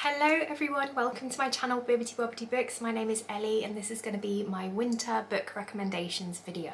Hello everyone, welcome to my channel Bibbidi Bobbidi Books. My name is Ellie and this is going to be my winter book recommendations video.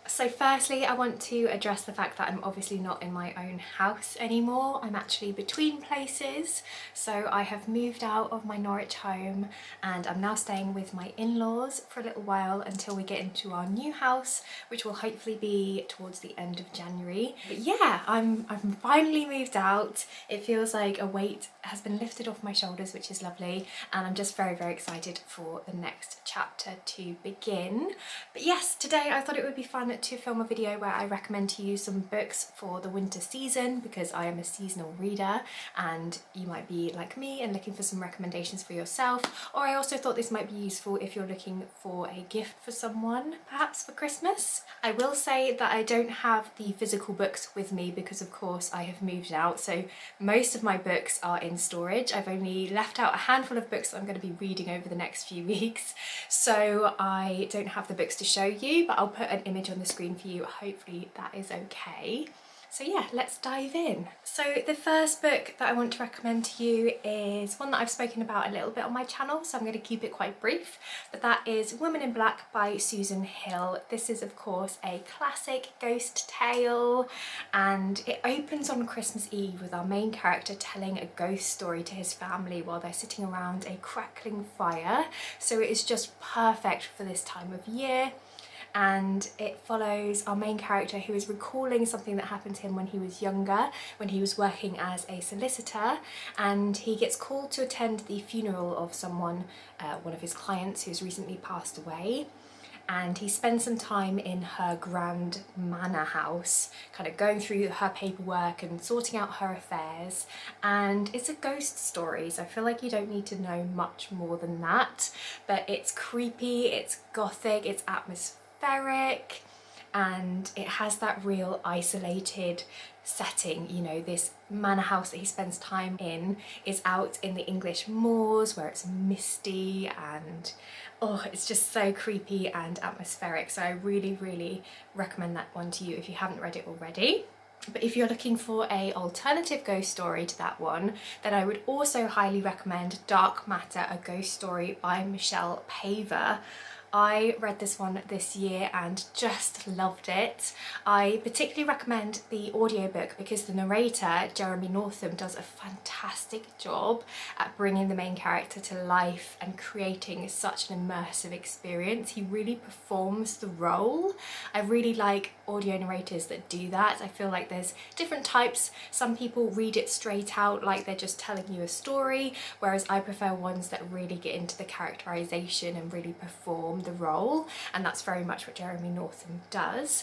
So firstly, I want to address the fact that I'm obviously not in my own house anymore. I'm actually between places. So I have moved out of my Norwich home and I'm now staying with my in-laws for a little while until we get into our new house, which will hopefully be towards the end of January. But yeah, I'm finally moved out. It feels like a weight has been lifted off my shoulders, which is lovely. And I'm just very, very excited for the next chapter to begin. But yes, today I thought it would be fun to film a video where I recommend to you some books for the winter season because I am a seasonal reader and you might be like me and looking for some recommendations for yourself, or I also thought this might be useful if you're looking for a gift for someone, perhaps for Christmas. I will say that I don't have the physical books with me because of course I have moved out, so most of my books are in storage. I've only left out a handful of books that I'm going to be reading over the next few weeks, so I don't have the books to show you, but I'll put an image on the screen for you. Hopefully that is okay. So yeah, let's dive in. So the first book that I want to recommend to you is one that I've spoken about a little bit on my channel, so I'm going to keep it quite brief, but that is Woman in Black by Susan Hill. This is of course a classic ghost tale and it opens on Christmas Eve with our main character telling a ghost story to his family while they're sitting around a crackling fire. So it is just perfect for this time of year. And it follows our main character who is recalling something that happened to him when he was younger, when he was working as a solicitor, and he gets called to attend the funeral of someone, one of his clients who's recently passed away. And he spends some time in her grand manor house, kind of going through her paperwork and sorting out her affairs. And it's a ghost story, so I feel like you don't need to know much more than that. But it's creepy, it's gothic, it's atmospheric, and it has that real isolated setting. You know, this manor house that he spends time in is out in the English moors where it's misty and oh, it's just so creepy and atmospheric. So I really, really recommend that one to you if you haven't read it already. But if you're looking for an alternative ghost story to that one, then I would also highly recommend Dark Matter, a Ghost Story by Michelle Paver. I read this one this year and just loved it. I particularly recommend the audiobook because the narrator, Jeremy Northam, does a fantastic job at bringing the main character to life and creating such an immersive experience. He really performs the role. I really like audio narrators that do that. I feel like there's different types. Some people read it straight out like they're just telling you a story, whereas I prefer ones that really get into the characterization and really perform the role, and that's very much what Jeremy Northam does.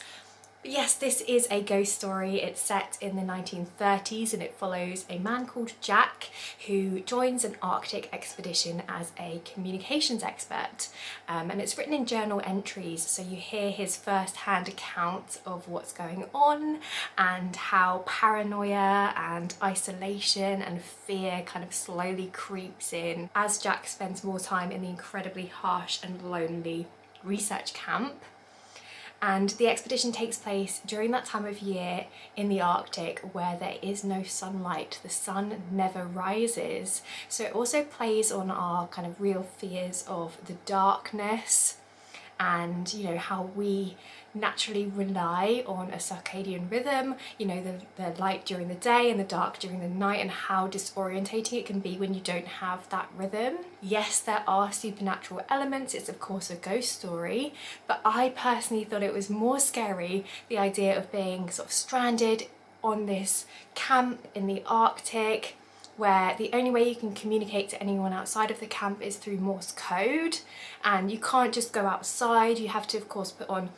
But yes, this is a ghost story. It's set in the 1930s and it follows a man called Jack who joins an Arctic expedition as a communications expert, and it's written in journal entries, so you hear his first-hand account of what's going on and how paranoia and isolation and fear kind of slowly creeps in as Jack spends more time in the incredibly harsh and lonely research camp. And the expedition takes place during that time of year in the Arctic where there is no sunlight. The sun never rises. So it also plays on our kind of real fears of the darkness and, you know, how we naturally rely on a circadian rhythm, you know, the light during the day and the dark during the night, and how disorientating it can be when you don't have that rhythm. Yes, there are supernatural elements, it's of course a ghost story, but I personally thought it was more scary, the idea of being sort of stranded on this camp in the Arctic where the only way you can communicate to anyone outside of the camp is through Morse code, and you can't just go outside. You have to of course put on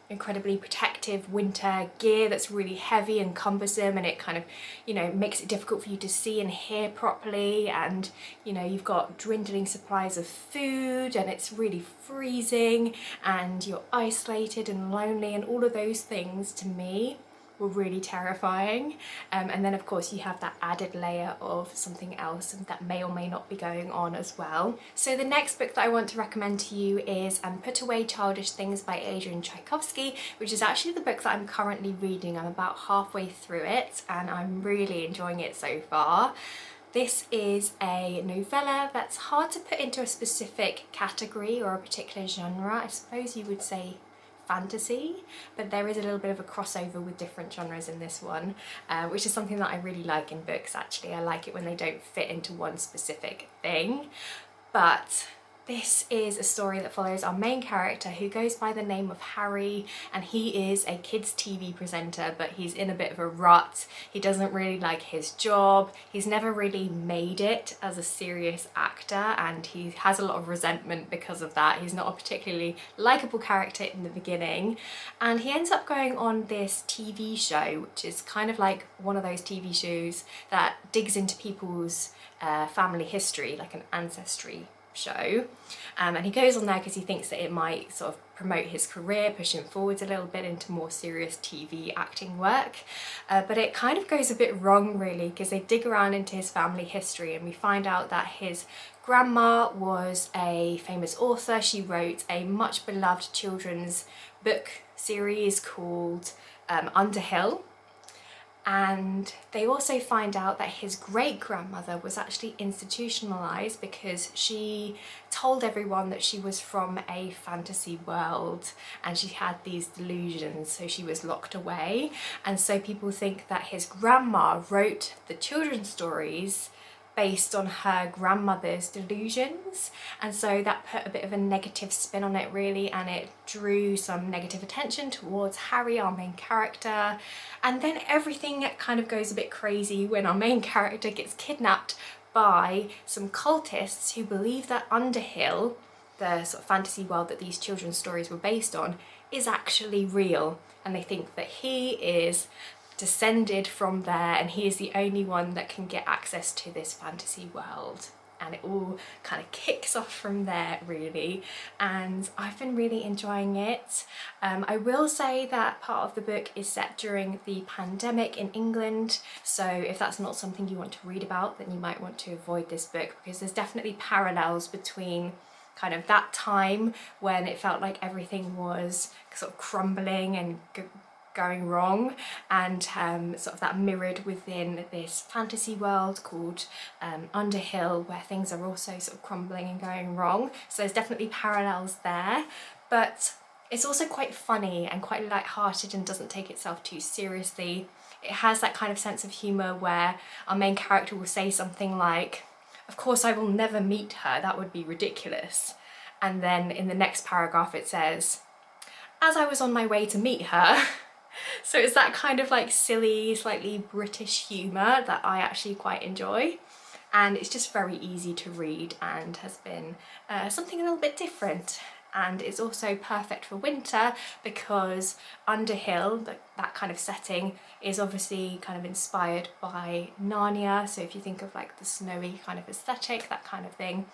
incredibly protective winter gear that's really heavy and cumbersome, and it kind of, you know, makes it difficult for you to see and hear properly, and you know, you've got dwindling supplies of food and it's really freezing and you're isolated and lonely, and all of those things to me were really terrifying. And then of course you have that added layer of something else that may or may not be going on as well. So the next book that I want to recommend to you is Put Away Childish Things by Adrian Tchaikovsky, which is actually the book that I'm currently reading. I'm about halfway through it and I'm really enjoying it so far. This is a novella that's hard to put into a specific category or a particular genre. I suppose you would say fantasy, but there is a little bit of a crossover with different genres in this one, which is something that I really like in books actually. I like it when they don't fit into one specific thing. But this is a story that follows our main character who goes by the name of Harry, and he is a kids TV presenter, but he's in a bit of a rut. He doesn't really like his job. He's never really made it as a serious actor and he has a lot of resentment because of that. He's not a particularly likable character in the beginning, and he ends up going on this TV show, which is kind of like one of those TV shows that digs into people's family history, like an ancestry show, and he goes on there because he thinks that it might sort of promote his career, push him forwards a little bit into more serious TV acting work, but it kind of goes a bit wrong really, because they dig around into his family history and we find out that his grandma was a famous author. She wrote a much beloved children's book series called Underhill. And they also find out that his great-grandmother was actually institutionalized because she told everyone that she was from a fantasy world and she had these delusions, so she was locked away. And so people think that his grandma wrote the children's stories based on her grandmother's delusions, and so that put a bit of a negative spin on it really, and it drew some negative attention towards Harry, our main character. And then everything kind of goes a bit crazy when our main character gets kidnapped by some cultists who believe that Underhill, the sort of fantasy world that these children's stories were based on, is actually real, and they think that he is descended from there and he is the only one that can get access to this fantasy world. And it all kind of kicks off from there really, and I've been really enjoying it. I will say that part of the book is set during the pandemic in England, so if that's not something you want to read about, then you might want to avoid this book, because there's definitely parallels between kind of that time when it felt like everything was sort of crumbling and going wrong, and sort of that mirrored within this fantasy world called Underhill, where things are also sort of crumbling and going wrong. So there's definitely parallels there, but it's also quite funny and quite light-hearted and doesn't take itself too seriously. It has that kind of sense of humour where our main character will say something like, "Of course I will never meet her, that would be ridiculous." And then in the next paragraph it says, "As I was on my way to meet her." So it's that kind of like silly, slightly British humour that I actually quite enjoy, and it's just very easy to read and has been something a little bit different. And it's also perfect for winter because Underhill, that kind of setting, is obviously kind of inspired by Narnia. So if you think of like the snowy kind of aesthetic, that kind of thing,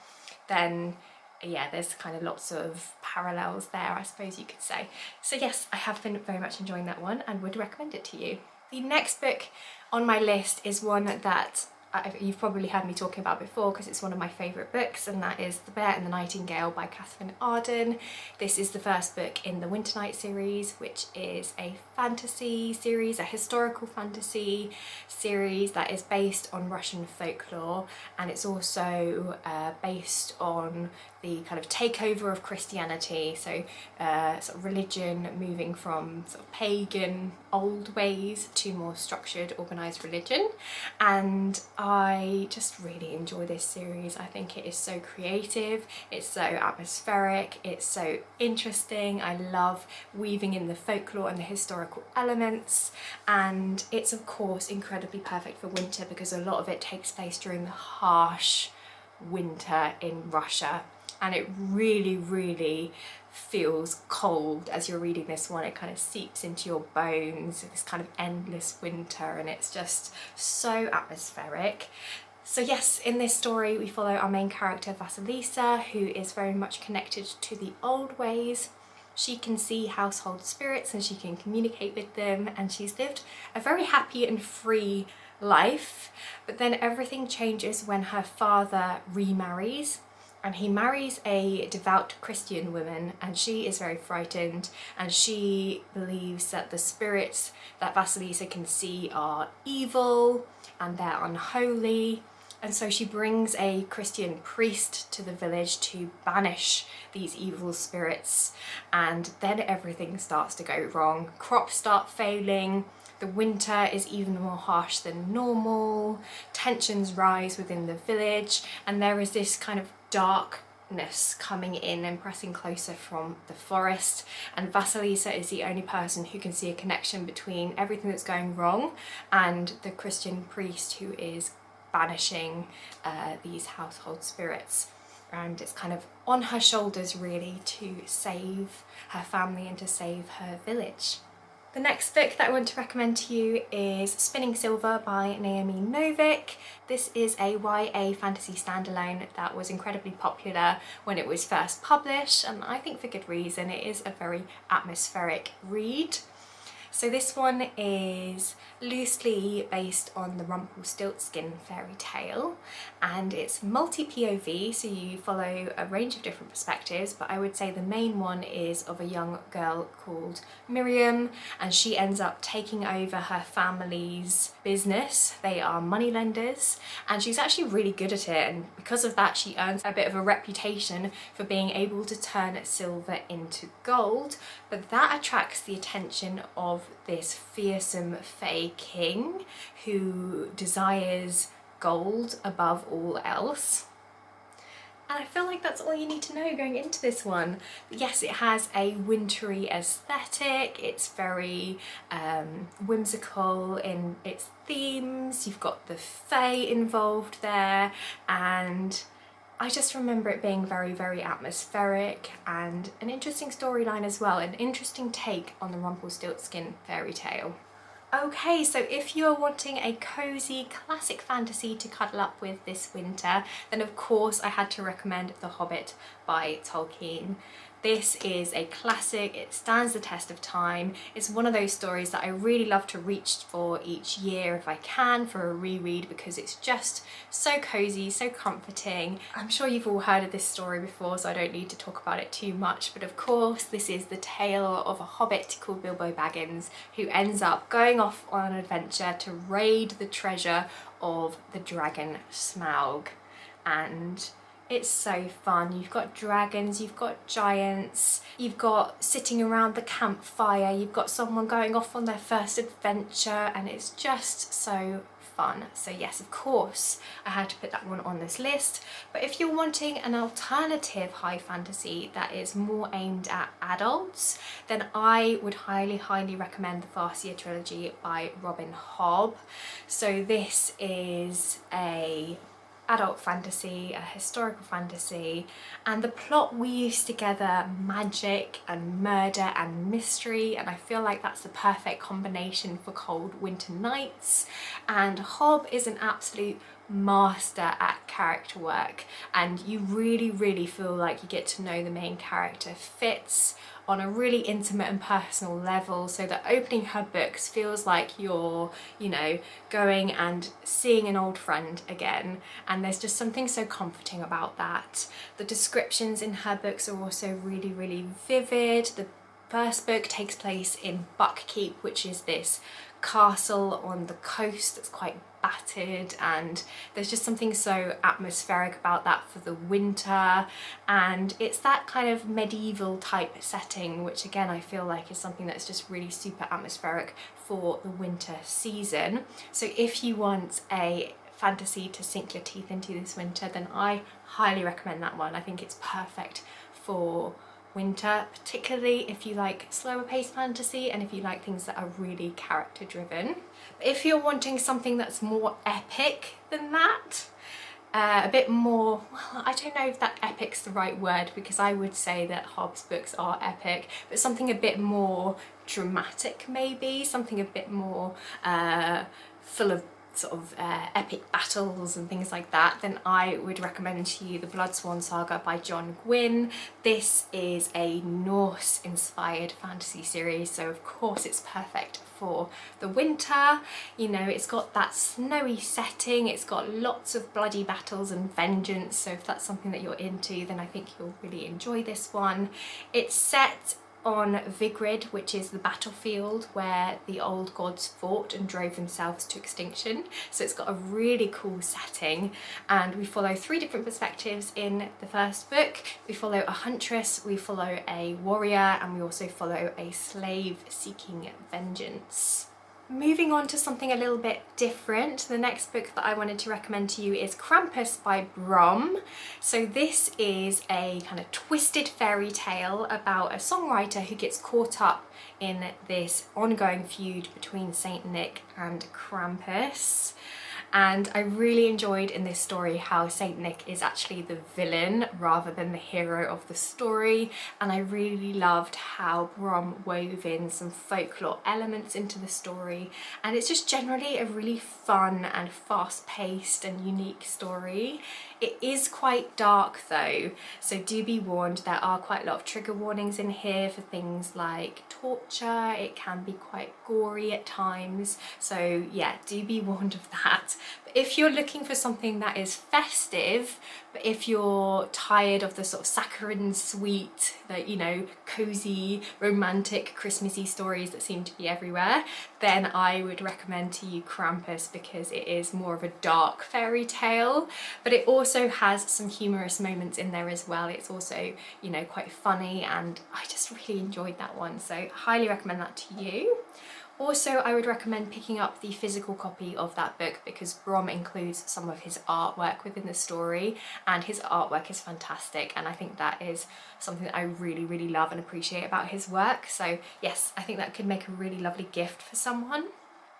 then yeah, there's kind of lots of parallels there, I suppose you could say. So yes, I have been very much enjoying that one and would recommend it to you. The next book on my list is one that you've probably heard me talking about before because it's one of my favourite books, and that is The Bear and the Nightingale by Catherine Arden. This is the first book in the Winter Night series, which is a fantasy series, a historical fantasy series that is based on Russian folklore, and it's also based on the kind of takeover of Christianity, so sort of religion moving from sort of pagan old ways to more structured, organised religion. And I just really enjoy this series. I think it is so creative, it's so atmospheric, it's so interesting. I love weaving in the folklore and the historical elements, and it's of course incredibly perfect for winter because a lot of it takes place during the harsh winter in Russia, and it really feels cold as you're reading this one. It kind of seeps into your bones, this kind of endless winter, and it's just so atmospheric. So yes, in this story we follow our main character Vasilisa, who is very much connected to the old ways. she can see household spirits and she can communicate with them, and she's lived a very happy and free life. But then everything changes when her father remarries, and he marries a devout Christian woman, and she is very frightened, and she believes that the spirits that Vasilisa can see are evil and they're unholy. And so she brings a Christian priest to the village to banish these evil spirits, and then everything starts to go wrong. Crops start failing, the winter is even more harsh than normal, tensions rise within the village, and there is this kind of darkness coming in and pressing closer from the forest, and Vasilisa is the only person who can see a connection between everything that's going wrong and the Christian priest who is banishing these household spirits. And it's kind of on her shoulders really to save her family and to save her village. The next book that I want to recommend to you is Spinning Silver by Naomi Novik. This is a YA fantasy standalone that was incredibly popular when it was first published, and I think for good reason. It is a very atmospheric read. So this one is loosely based on the Rumpelstiltskin fairy tale, and it's multi-POV, so you follow a range of different perspectives, but I would say the main one is of a young girl called Miriam, and she ends up taking over her family's business. They are moneylenders, and she's actually really good at it, and because of that she earns a bit of a reputation for being able to turn silver into gold, but that attracts the attention of this fearsome fae king who desires gold above all else. And I feel like that's all you need to know going into this one. Yes, it has a wintry aesthetic, it's very whimsical in its themes, you've got the fae involved there, and I just remember it being very, very atmospheric and an interesting storyline as well, an interesting take on the Rumpelstiltskin fairy tale. Okay, so if you're wanting a cozy classic fantasy to cuddle up with this winter, then of course I had to recommend The Hobbit by Tolkien. This is a classic, it stands the test of time. It's one of those stories that I really love to reach for each year if I can for a reread, because it's just so cozy, so comforting. I'm sure you've all heard of this story before, so I don't need to talk about it too much, but of course this is the tale of a hobbit called Bilbo Baggins who ends up going off on an adventure to raid the treasure of the dragon Smaug. And it's so fun. You've got dragons, you've got giants, you've got sitting around the campfire, you've got someone going off on their first adventure, and it's just so fun. So yes, of course I had to put that one on this list. But if you're wanting an alternative high fantasy that is more aimed at adults, then I would highly recommend the Farseer trilogy by Robin Hobb. So this is a adult fantasy, a historical fantasy, and the plot weaves together magic and murder and mystery, and I feel like that's the perfect combination for cold winter nights. And Hobb is an absolute master at character work, and you really feel like you get to know the main character Fitz on a really intimate and personal level, so that opening her books feels like you're, you know, going and seeing an old friend again, and there's just something so comforting about that. The descriptions in her books are also really vivid. The first book takes place in Buckkeep, which is this castle on the coast that's quite battered, and there's just something so atmospheric about that for the winter, and it's that kind of medieval type setting, which again I feel like is something that's just really super atmospheric for the winter season. So if you want a fantasy to sink your teeth into this winter, then I highly recommend that one. I think it's perfect for winter, particularly if you like slower paced fantasy and if you like things that are really character driven. If you're wanting something that's more epic than that, a bit more, well, I don't know if that epic's the right word, because I would say that Hobb's books are epic, but something a bit more dramatic maybe, something a bit more full of sort of epic battles and things like that, then I would recommend to you the Bloodsworn Saga by John Gwynne. This is a Norse inspired fantasy series, so of course it's perfect for the winter. You know, it's got that snowy setting, it's got lots of bloody battles and vengeance, so if that's something that you're into, then I think you'll really enjoy this one. It's set on Vigrid, which is the battlefield where the old gods fought and drove themselves to extinction. So it's got a really cool setting, and we follow 3 different perspectives in the first book. We follow a huntress, we follow a warrior, and we also follow a slave seeking vengeance. Moving on to something a little bit different, the next book that I wanted to recommend to you is Krampus by Brom. So this is a kind of twisted fairy tale about a songwriter who gets caught up in this ongoing feud between Saint Nick and Krampus. And I really enjoyed in this story how Saint Nick is actually the villain rather than the hero of the story, and I really loved how Brom wove in some folklore elements into the story, and it's just generally a really fun and fast-paced and unique story. It is quite dark though, so do be warned, there are quite a lot of trigger warnings in here for things like torture. It can be quite gory at times, so yeah, do be warned of that. But if you're looking for something that is festive, but if you're tired of the sort of saccharine sweet, the, you know, cozy, romantic, Christmassy stories that seem to be everywhere, then I would recommend to you Krampus, because it is more of a dark fairy tale, but it also has some humorous moments in there as well. It's also, you know, quite funny, and I just really enjoyed that one, so highly recommend that to you. Also, I would recommend picking up the physical copy of that book, because Brom includes some of his artwork within the story, and his artwork is fantastic, and I think that is something that I really, really love and appreciate about his work. So yes, I think that could make a really lovely gift for someone.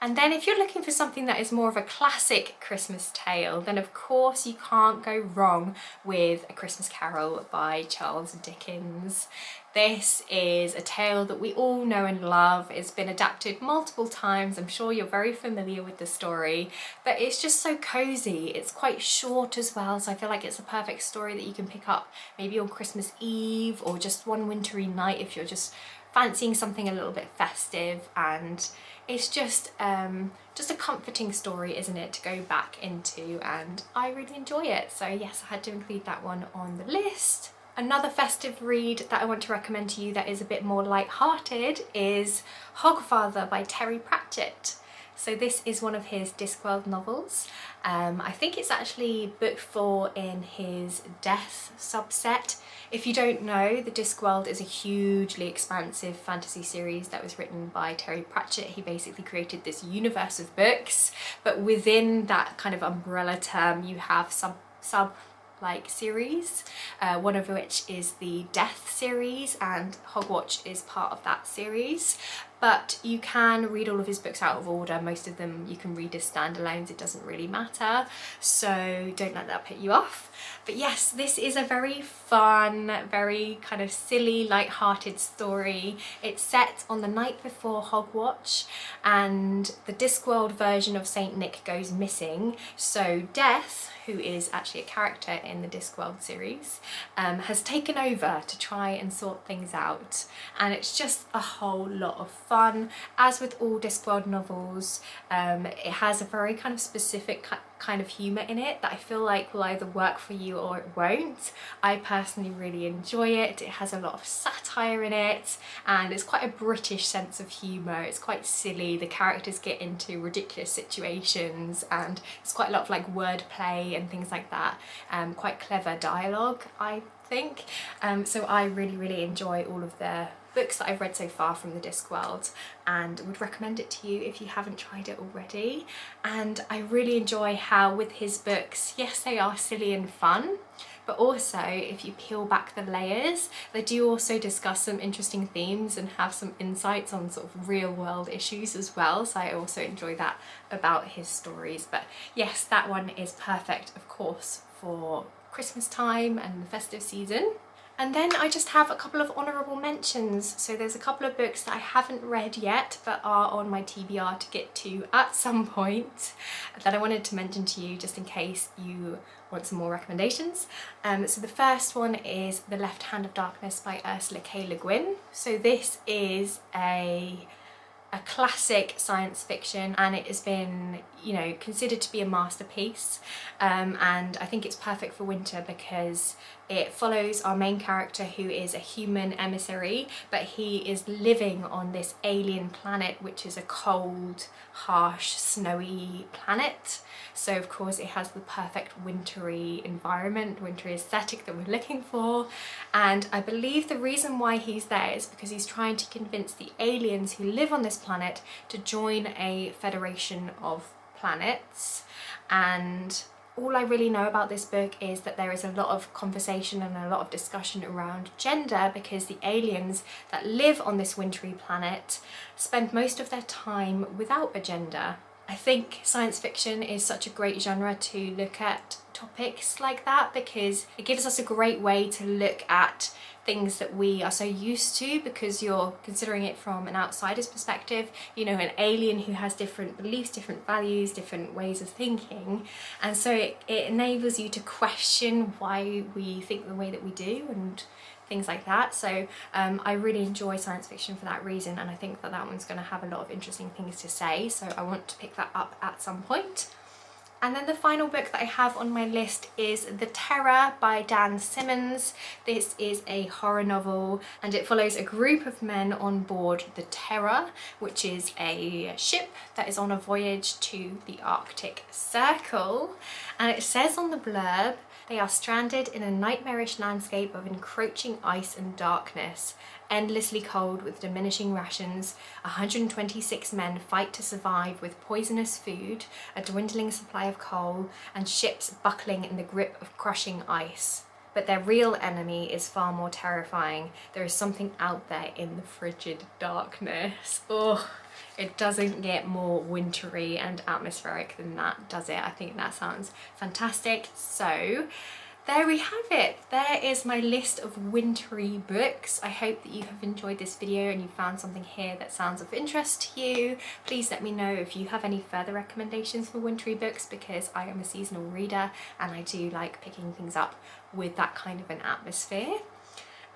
And then if you're looking for something that is more of a classic Christmas tale, then of course you can't go wrong with A Christmas Carol by Charles Dickens. This is a tale that we all know and love. It's been adapted multiple times. I'm sure you're very familiar with the story, but it's just so cozy. It's quite short as well, so I feel like it's a perfect story that you can pick up maybe on Christmas Eve or just one wintry night if you're just fancying something a little bit festive. And it's just a comforting story, isn't it, to go back into, and I really enjoy it. So yes, I had to include that one on the list. Another festive read that I want to recommend to you that is a bit more light-hearted is Hogfather by Terry Pratchett. So this is one of his Discworld novels. I think it's actually book 4 in his Death subset. If you don't know, the Discworld is a hugely expansive fantasy series that was written by Terry Pratchett. He basically created this universe of books, but within that kind of umbrella term you have sub series, one of which is the Death series, and Hogwatch is part of that series. But you can read all of his books out of order. Most of them you can read as standalones, it doesn't really matter, so don't let that put you off. But yes, this is a very fun, very kind of silly, light-hearted story. It's set on the night before Hogwatch, and the Discworld version of Saint Nick goes missing, so Death, who is actually a character in the Discworld series, has taken over to try and sort things out, and it's just a whole lot of fun. As with all Discworld novels, it has a very kind of specific kind of humour in it that I feel like will either work for you or it won't. I personally really enjoy it. It has a lot of satire in it, and it's quite a British sense of humour. It's quite silly, the characters get into ridiculous situations, and it's quite a lot of like wordplay and things like that. Quite clever dialogue, I think. So I really enjoy all of the books that I've read so far from the Discworld, and would recommend it to you if you haven't tried it already. And I really enjoy how with his books, yes, they are silly and fun, but also if you peel back the layers, they do also discuss some interesting themes and have some insights on sort of real world issues as well, so I also enjoy that about his stories. But yes, that one is perfect, of course, for Christmas time and the festive season. And then I just have a couple of honourable mentions. So there's a couple of books that I haven't read yet but are on my TBR to get to at some point that I wanted to mention to you just in case you want some more recommendations. So the first one is The Left Hand of Darkness by Ursula K. Le Guin. So this is a classic science fiction, and it has been, you know, considered to be a masterpiece, and I think it's perfect for winter because it follows our main character, who is a human emissary, but he is living on this alien planet which is a cold, harsh, snowy planet. So of course it has the perfect wintry environment, wintry aesthetic that we're looking for. And I believe the reason why he's there is because he's trying to convince the aliens who live on this planet to join a federation of planets. And all I really know about this book is that there is a lot of conversation and a lot of discussion around gender, because the aliens that live on this wintry planet spend most of their time without a gender. I think science fiction is such a great genre to look at topics like that, because it gives us a great way to look at things that we are so used to, because you're considering it from an outsider's perspective, you know, an alien who has different beliefs, different values, different ways of thinking. And so it enables you to question why we think the way that we do and things like that. So I really enjoy science fiction for that reason, and I think that that one's going to have a lot of interesting things to say, so I want to pick that up at some point. And then the final book that I have on my list is The Terror by Dan Simmons. This is a horror novel, and it follows a group of men on board the Terror, which is a ship that is on a voyage to the Arctic Circle. And it says on the blurb, they are stranded in a nightmarish landscape of encroaching ice and darkness. Endlessly cold with diminishing rations, 126 men fight to survive with poisonous food, a dwindling supply of coal, and ships buckling in the grip of crushing ice. But their real enemy is far more terrifying. There is something out there in the frigid darkness. Oh, it doesn't get more wintry and atmospheric than that, does it? I think that sounds fantastic. So there we have it. There is my list of wintry books. I hope that you have enjoyed this video and you found something here that sounds of interest to you. Please let me know if you have any further recommendations for wintry books, because I am a seasonal reader and I do like picking things up with that kind of an atmosphere.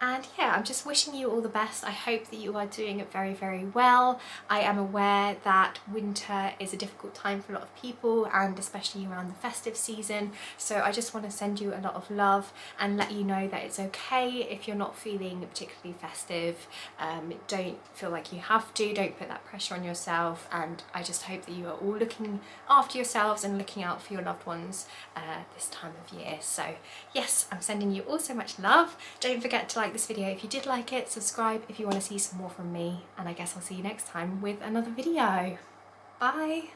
And yeah, I'm just wishing you all the best. I hope that you are doing it very, very well. I am aware that winter is a difficult time for a lot of people, and especially around the festive season. So I just want to send you a lot of love and let you know that it's okay if you're not feeling particularly festive. Don't feel like you have to, don't put that pressure on yourself. And I just hope that you are all looking after yourselves and looking out for your loved ones this time of year. So yes, I'm sending you all so much love. Don't forget to like this video if you did like it, subscribe if you want to see some more from me, and I guess I'll see you next time with another video. Bye!